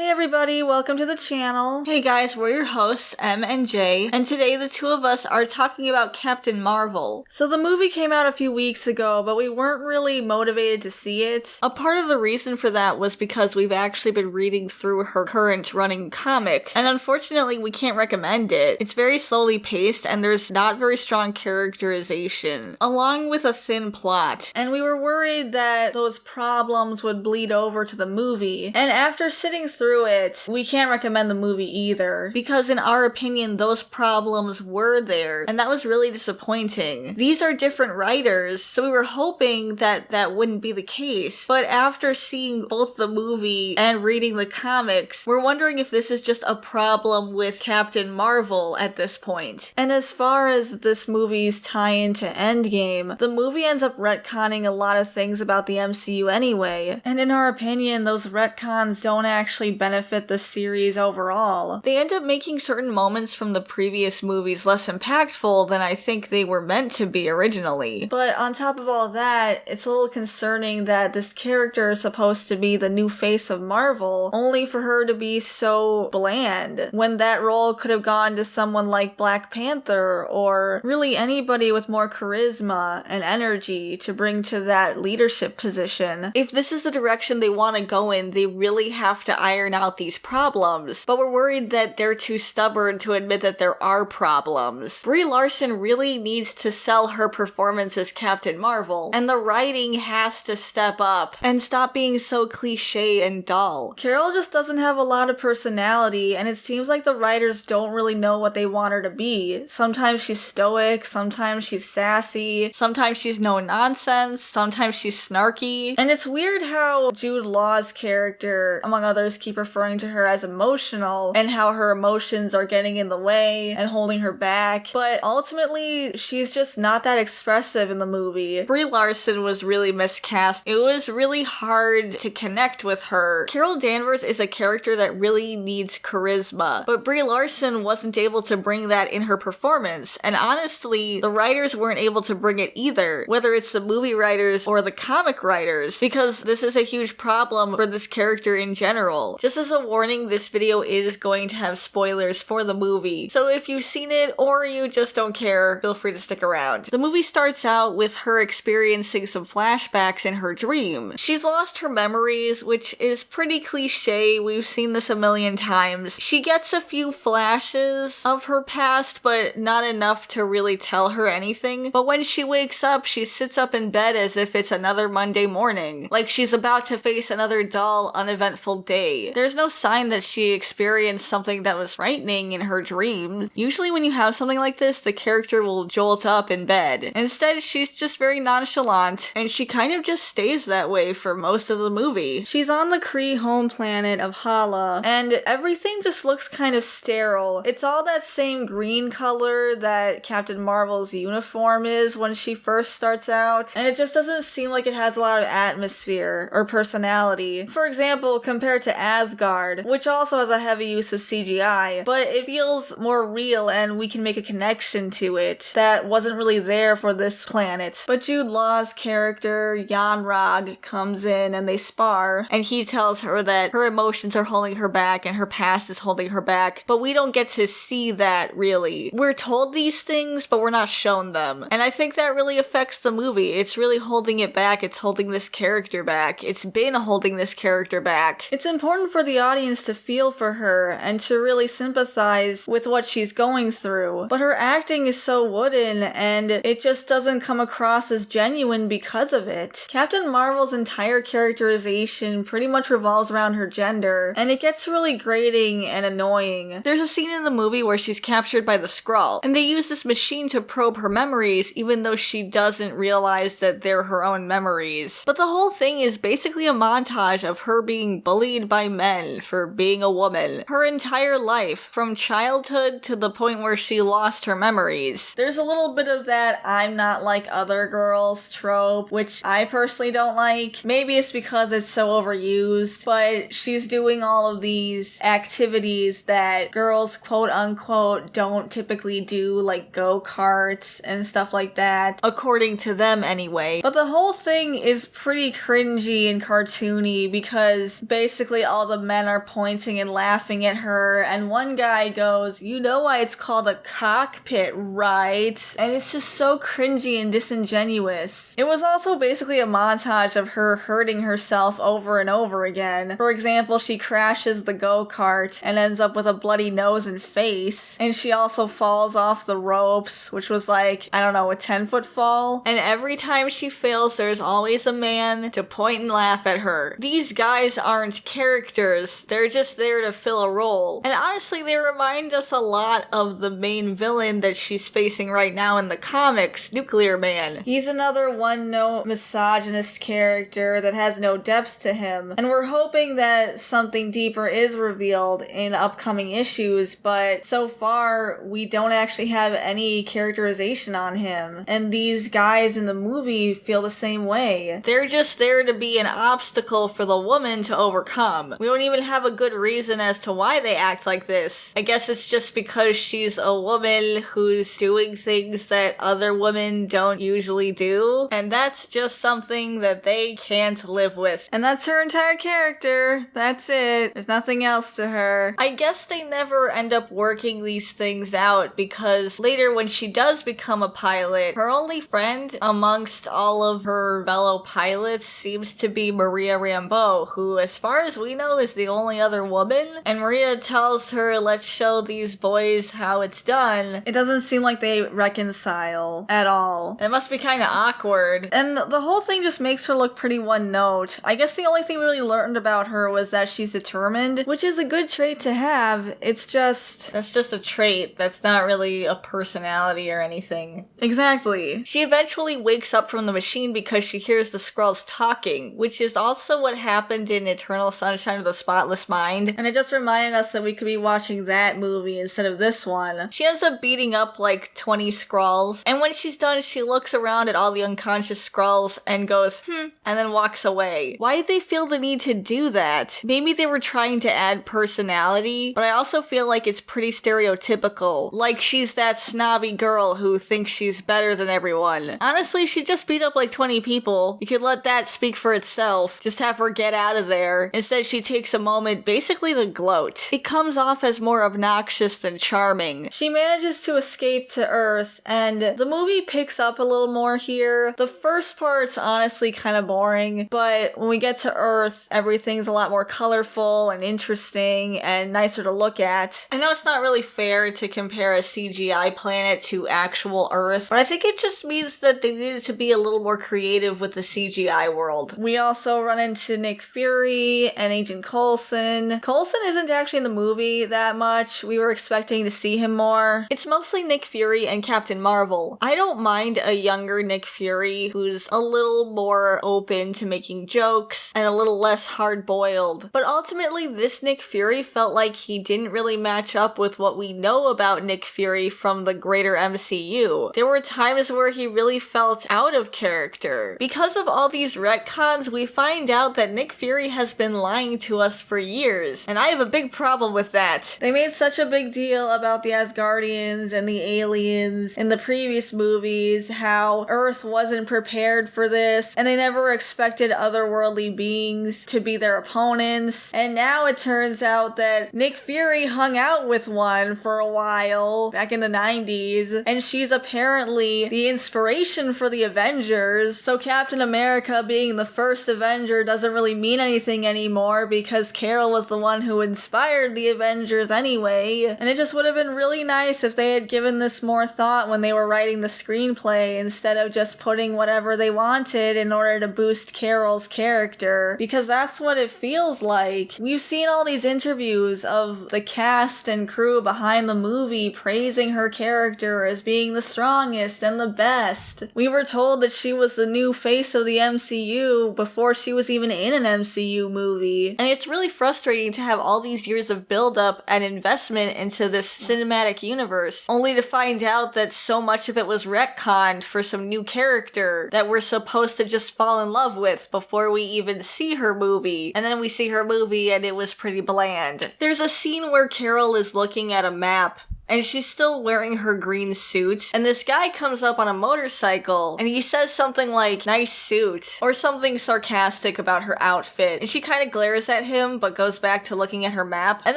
Hey everybody, welcome to the channel. Hey guys, we're your hosts, M and J, and today the two of us are talking about Captain Marvel. So the movie came out a few weeks ago, but we weren't really motivated to see it. A part of the reason for that was because we've actually been reading through her current running comic, and unfortunately we can't recommend it. It's very slowly paced and there's not very strong characterization, along with a thin plot. And we were worried that those problems would bleed over to the movie, and after sitting through it, we can't recommend the movie either, because in our opinion those problems were there, and that was really disappointing. These are different writers, so we were hoping that that wouldn't be the case, but after seeing both the movie and reading the comics, we're wondering if this is just a problem with Captain Marvel at this point. And as far as this movie's tie-in to Endgame, the movie ends up retconning a lot of things about the MCU anyway, and in our opinion those retcons don't actually benefit the series overall. They end up making certain moments from the previous movies less impactful than I think they were meant to be originally. But on top of all that, it's a little concerning that this character is supposed to be the new face of Marvel, only for her to be so bland, when that role could have gone to someone like Black Panther, or really anybody with more charisma and energy to bring to that leadership position. If this is the direction they want to go in, they really have to iron out these problems, but we're worried that they're too stubborn to admit that there are problems. Brie Larson really needs to sell her performance as Captain Marvel, and the writing has to step up and stop being so cliche and dull. Carol just doesn't have a lot of personality, and it seems like the writers don't really know what they want her to be. Sometimes she's stoic, sometimes she's sassy, sometimes she's no nonsense, sometimes she's snarky, and it's weird how Jude Law's character, among others, keep referring to her as emotional, and how her emotions are getting in the way and holding her back, but ultimately she's just not that expressive in the movie. Brie Larson was really miscast. It was really hard to connect with her. Carol Danvers is a character that really needs charisma, but Brie Larson wasn't able to bring that in her performance, and honestly, the writers weren't able to bring it either, whether it's the movie writers or the comic writers, because this is a huge problem for this character in general. Just as a warning, this video is going to have spoilers for the movie, so if you've seen it or you just don't care, feel free to stick around. The movie starts out with her experiencing some flashbacks in her dream. She's lost her memories, which is pretty cliche. We've seen this a million times. She gets a few flashes of her past, but not enough to really tell her anything. But when she wakes up, she sits up in bed as if it's another Monday morning, like she's about to face another dull, uneventful day. There's no sign that she experienced something that was frightening in her dreams. Usually when you have something like this, the character will jolt up in bed. Instead, she's just very nonchalant, and she kind of just stays that way for most of the movie. She's on the Kree home planet of Hala, and everything just looks kind of sterile. It's all that same green color that Captain Marvel's uniform is when she first starts out, and it just doesn't seem like it has a lot of atmosphere or personality. For example, compared to Asgard, which also has a heavy use of CGI, but it feels more real and we can make a connection to it that wasn't really there for this planet. But Jude Law's character, Jan-Rog, comes in and they spar, and he tells her that her emotions are holding her back and her past is holding her back, but we don't get to see that really. We're told these things, but we're not shown them, and I think that really affects the movie. It's really holding it back. It's holding this character back. It's been holding this character back. It's important for the audience to feel for her and to really sympathize with what she's going through, but her acting is so wooden and it just doesn't come across as genuine because of it. Captain Marvel's entire characterization pretty much revolves around her gender, and it gets really grating and annoying. There's a scene in the movie where she's captured by the Skrull, and they use this machine to probe her memories even though she doesn't realize that they're her own memories. But the whole thing is basically a montage of her being bullied by men for being a woman her entire life, from childhood to the point where she lost her memories. There's a little bit of that I'm not like other girls trope, which I personally don't like. Maybe it's because it's so overused, but she's doing all of these activities that girls quote unquote don't typically do, like go-karts and stuff like that, according to them anyway. But the whole thing is pretty cringy and cartoony because basically all the the men are pointing and laughing at her, and one guy goes, "You know why it's called a cockpit, right?" And it's just so cringy and disingenuous. It was also basically a montage of her hurting herself over and over again. For example, she crashes the go-kart and ends up with a bloody nose and face, and she also falls off the ropes, which was like, I don't know, a 10-foot fall. And every time she fails, there's always a man to point and laugh at her. These guys aren't characters, they're just there to fill a role. And honestly, they remind us a lot of the main villain that she's facing right now in the comics, Nuclear Man. He's another one-note misogynist character that has no depth to him, and we're hoping that something deeper is revealed in upcoming issues, but so far we don't actually have any characterization on him, and these guys in the movie feel the same way. They're just there to be an obstacle for the woman to overcome. We don't even have a good reason as to why they act like this. I guess it's just because she's a woman who's doing things that other women don't usually do, and that's just something that they can't live with. And that's her entire character. That's it. There's nothing else to her. I guess they never end up working these things out, because later when she does become a pilot, her only friend amongst all of her fellow pilots seems to be Maria Rambeau, who, as far as we know, is the only other woman. And Maria tells her, "Let's show these boys how it's done." It doesn't seem like they reconcile at all. It must be kind of awkward. And the whole thing just makes her look pretty one note. I guess the only thing we really learned about her was that she's determined, which is a good trait to have. It's just... that's just a trait. That's not really a personality or anything. Exactly. She eventually wakes up from the machine because she hears the Skrulls talking, which is also what happened in Eternal Sunshine of the Spotless Mind. And it just reminded us that we could be watching that movie instead of this one. She ends up beating up like 20 Skrulls, and when she's done, she looks around at all the unconscious Skrulls and goes, and then walks away. Why did they feel the need to do that? Maybe they were trying to add personality, but I also feel like it's pretty stereotypical. Like she's that snobby girl who thinks she's better than everyone. Honestly, she just beat up like 20 people. You could let that speak for itself. Just have her get out of there. Instead, she takes a moment basically to gloat. It comes off as more obnoxious than charming. She manages to escape to Earth, and the movie picks up a little more here. The first part's honestly kind of boring, but when we get to Earth, everything's a lot more colorful and interesting and nicer to look at. I know it's not really fair to compare a CGI planet to actual Earth, but I think it just means that they needed to be a little more creative with the CGI world. We also run into Nick Fury and Agent Coulson. Coulson isn't actually in the movie that much. We were expecting to see him more. It's mostly Nick Fury and Captain Marvel. I don't mind a younger Nick Fury who's a little more open to making jokes and a little less hard-boiled. But ultimately, this Nick Fury felt like he didn't really match up with what we know about Nick Fury from the greater MCU. There were times where he really felt out of character. Because of all these retcons, we find out that Nick Fury has been lying to us for years, and I have a big problem with that. They made such a big deal about the Asgardians and the aliens in the previous movies, how Earth wasn't prepared for this, and they never expected otherworldly beings to be their opponents, and now it turns out that Nick Fury hung out with one for a while, back in the 90s, and she's apparently the inspiration for the Avengers, so Captain America being the first Avenger doesn't really mean anything anymore because Carol was the one who inspired the Avengers anyway, and it just would have been really nice if they had given this more thought when they were writing the screenplay instead of just putting whatever they wanted in order to boost Carol's character, because that's what it feels like. We've seen all these interviews of the cast and crew behind the movie praising her character as being the strongest and the best. We were told that she was the new face of the MCU before she was even in an MCU movie. And it's really frustrating to have all these years of build-up and investment into this cinematic universe, only to find out that so much of it was retconned for some new character that we're supposed to just fall in love with before we even see her movie. And then we see her movie and it was pretty bland. There's a scene where Carol is looking at a map and she's still wearing her green suit, and this guy comes up on a motorcycle and he says something like, "Nice suit," or something sarcastic about her outfit, and she kind of glares at him but goes back to looking at her map, and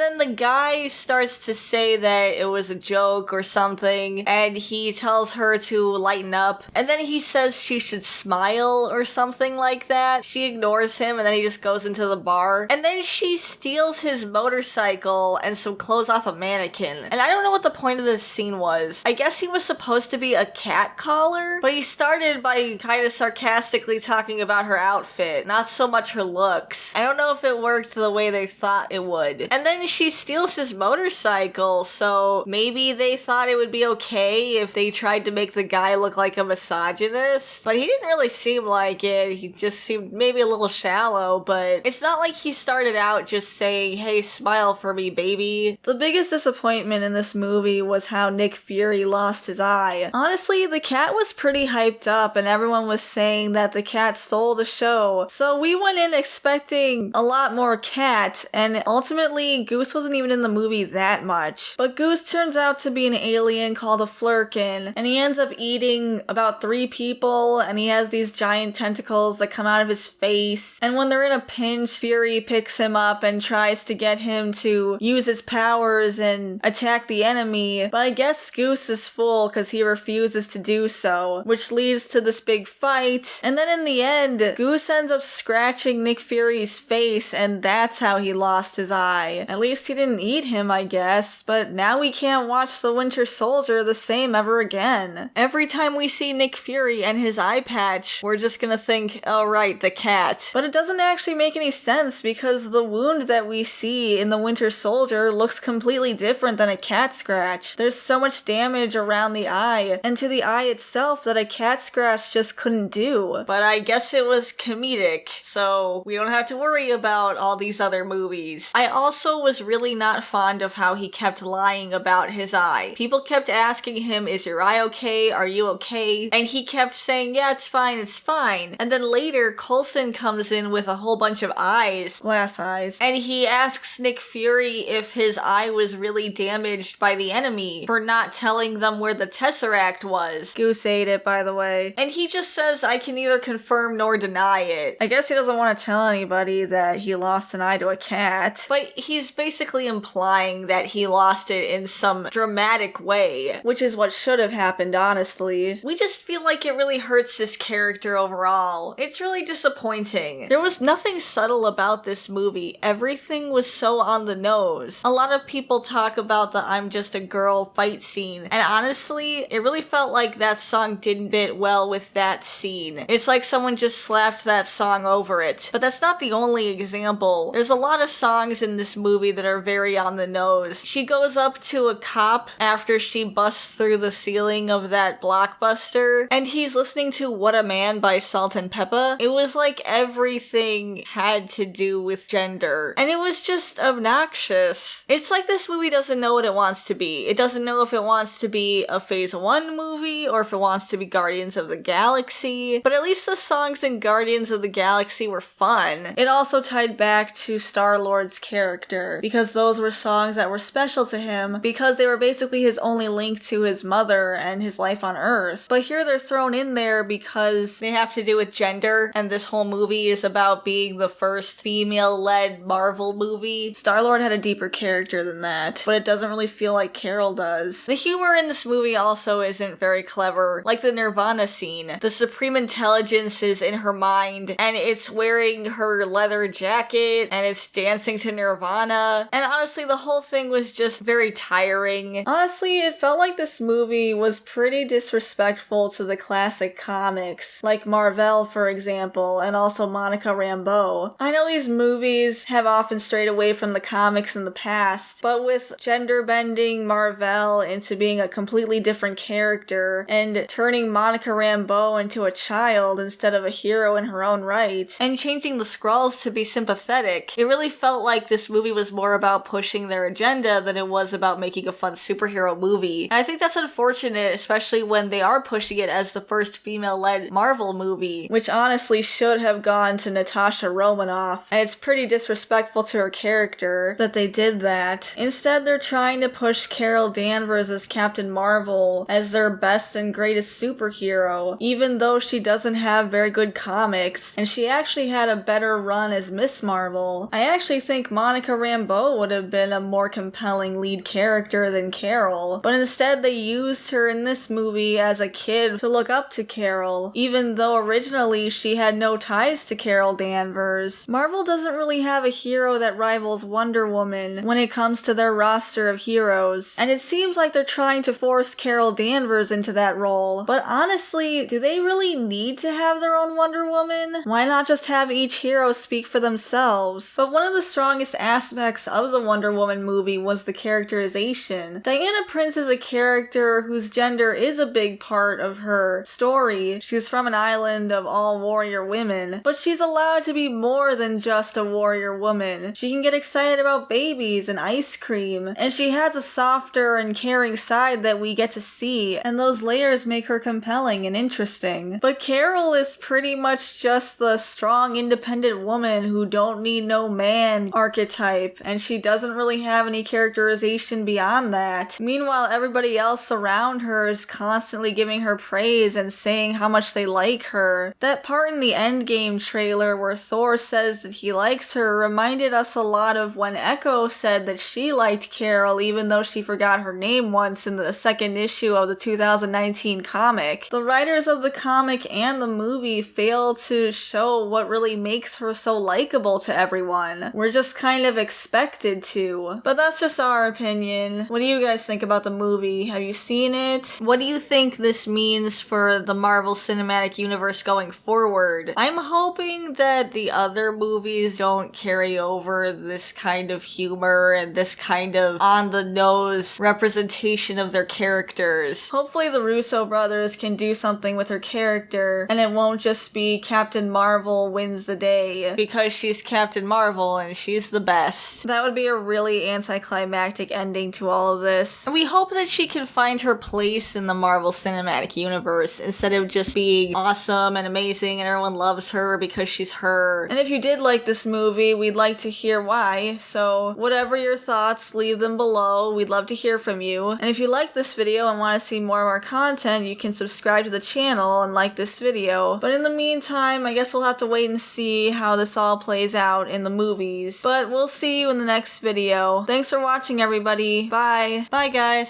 then the guy starts to say that it was a joke or something, and he tells her to lighten up, and then he says she should smile or something like that. She ignores him, and then he just goes into the bar, and then she steals his motorcycle and some clothes off a mannequin, and I don't know what the point of this scene was. I guess he was supposed to be a cat caller, but he started by kind of sarcastically talking about her outfit, not so much her looks. I don't know if it worked the way they thought it would. And then she steals his motorcycle, so maybe they thought it would be okay if they tried to make the guy look like a misogynist, but he didn't really seem like it. He just seemed maybe a little shallow, but it's not like he started out just saying, "Hey, smile for me, baby." The biggest disappointment in this movie was how Nick Fury lost his eye. Honestly, the cat was pretty hyped up and everyone was saying that the cat stole the show, so we went in expecting a lot more cat, and ultimately Goose wasn't even in the movie that much. But Goose turns out to be an alien called a Flurkin, and he ends up eating about 3 people, and he has these giant tentacles that come out of his face, and when they're in a pinch, Fury picks him up and tries to get him to use his powers and attack the enemy, but I guess Goose is full because he refuses to do so, which leads to this big fight, and then in the end, Goose ends up scratching Nick Fury's face, and that's how he lost his eye. At least he didn't eat him, I guess, but now we can't watch the Winter Soldier the same ever again. Every time we see Nick Fury and his eye patch, we're just gonna think, oh right, the cat. But it doesn't actually make any sense because the wound that we see in the Winter Soldier looks completely different than a cat scratch. There's so much damage around the eye and to the eye itself that a cat scratch just couldn't do. But I guess it was comedic, so we don't have to worry about all these other movies. I also was really not fond of how he kept lying about his eye. People kept asking him, "Is your eye okay? Are you okay?" And he kept saying, "Yeah, it's fine, it's fine." And then later, Coulson comes in with a whole bunch of eyes, glass eyes, and he asks Nick Fury if his eye was really damaged by the enemy for not telling them where the Tesseract was. Goose ate it, by the way. And he just says, "I can neither confirm nor deny it." I guess he doesn't want to tell anybody that he lost an eye to a cat. But he's basically implying that he lost it in some dramatic way, which is what should have happened, honestly. We just feel like it really hurts his character overall. It's really disappointing. There was nothing subtle about this movie. Everything was so on the nose. A lot of people talk about the "I'm just a girl" fight scene, and honestly, it really felt like that song didn't fit well with that scene. It's like someone just slapped that song over it. But that's not the only example. There's a lot of songs in this movie that are very on the nose. She goes up to a cop after she busts through the ceiling of that Blockbuster, and he's listening to "What a Man" by Salt and Peppa. It was like everything had to do with gender, and it was just obnoxious. It's like this movie doesn't know what it wants to be. It doesn't know if it wants to be a Phase 1 movie or if it wants to be Guardians of the Galaxy, but at least the songs in Guardians of the Galaxy were fun. It also tied back to Star-Lord's character, because those were songs that were special to him because they were basically his only link to his mother and his life on Earth. But here they're thrown in there because they have to do with gender, and this whole movie is about being the first female-led Marvel movie. Star-Lord had a deeper character than that, but it doesn't really feel like Carol does. The humor in this movie also isn't very clever. Like the Nirvana scene, the Supreme Intelligence is in her mind, and it's wearing her leather jacket, and it's dancing to Nirvana, and honestly, the whole thing was just very tiring. Honestly, it felt like this movie was pretty disrespectful to the classic comics, like Marvel, for example, and also Monica Rambeau. I know these movies have often strayed away from the comics in the past, but with gender-bending Marvel into being a completely different character, and turning Monica Rambeau into a child instead of a hero in her own right, and changing the Skrulls to be sympathetic, it really felt like this movie was more about pushing their agenda than it was about making a fun superhero movie. And I think that's unfortunate, especially when they are pushing it as the first female-led Marvel movie, which honestly should have gone to Natasha Romanoff, and it's pretty disrespectful to her character that they did that. Instead, they're trying to push push Carol Danvers as Captain Marvel as their best and greatest superhero, even though she doesn't have very good comics, and she actually had a better run as Miss Marvel. I actually think Monica Rambeau would have been a more compelling lead character than Carol, but instead they used her in this movie as a kid to look up to Carol, even though originally she had no ties to Carol Danvers. Marvel doesn't really have a hero that rivals Wonder Woman when it comes to their roster of heroes, and it seems like they're trying to force Carol Danvers into that role, but honestly, do they really need to have their own Wonder Woman? Why not just have each hero speak for themselves? But one of the strongest aspects of the Wonder Woman movie was the characterization. Diana Prince is a character whose gender is a big part of her story. She's from an island of all warrior women, but she's allowed to be more than just a warrior woman. She can get excited about babies and ice cream, and she has a softer and caring side that we get to see, and those layers make her compelling and interesting. But Carol is pretty much just the strong, independent woman who don't need no man archetype, and she doesn't really have any characterization beyond that. Meanwhile, everybody else around her is constantly giving her praise and saying how much they like her. That part in the Endgame trailer where Thor says that he likes her reminded us a lot of when Echo said that she liked Carol even though she forgot her name once in the second issue of the 2019 comic. The writers of the comic and the movie fail to show what really makes her so likable to everyone. We're just kind of expected to. But that's just our opinion. What do you guys think about the movie? Have you seen it? What do you think this means for the Marvel Cinematic Universe going forward? I'm hoping that the other movies don't carry over this kind of humor and this kind of on-the-nose representation of their characters. Hopefully the Russo brothers can do something with her character and it won't just be Captain Marvel wins the day because she's Captain Marvel and she's the best. That would be a really anticlimactic ending to all of this. And we hope that she can find her place in the Marvel Cinematic Universe instead of just being awesome and amazing and everyone loves her because she's her. And if you did like this movie, we'd like to hear why. So whatever your thoughts, leave them below. We'd love to hear from you. And if you like this video and want to see more of our content, you can subscribe to the channel and like this video. But in the meantime, I guess we'll have to wait and see how this all plays out in the movies. But we'll see you in the next video. Thanks for watching, everybody. Bye. Bye, guys.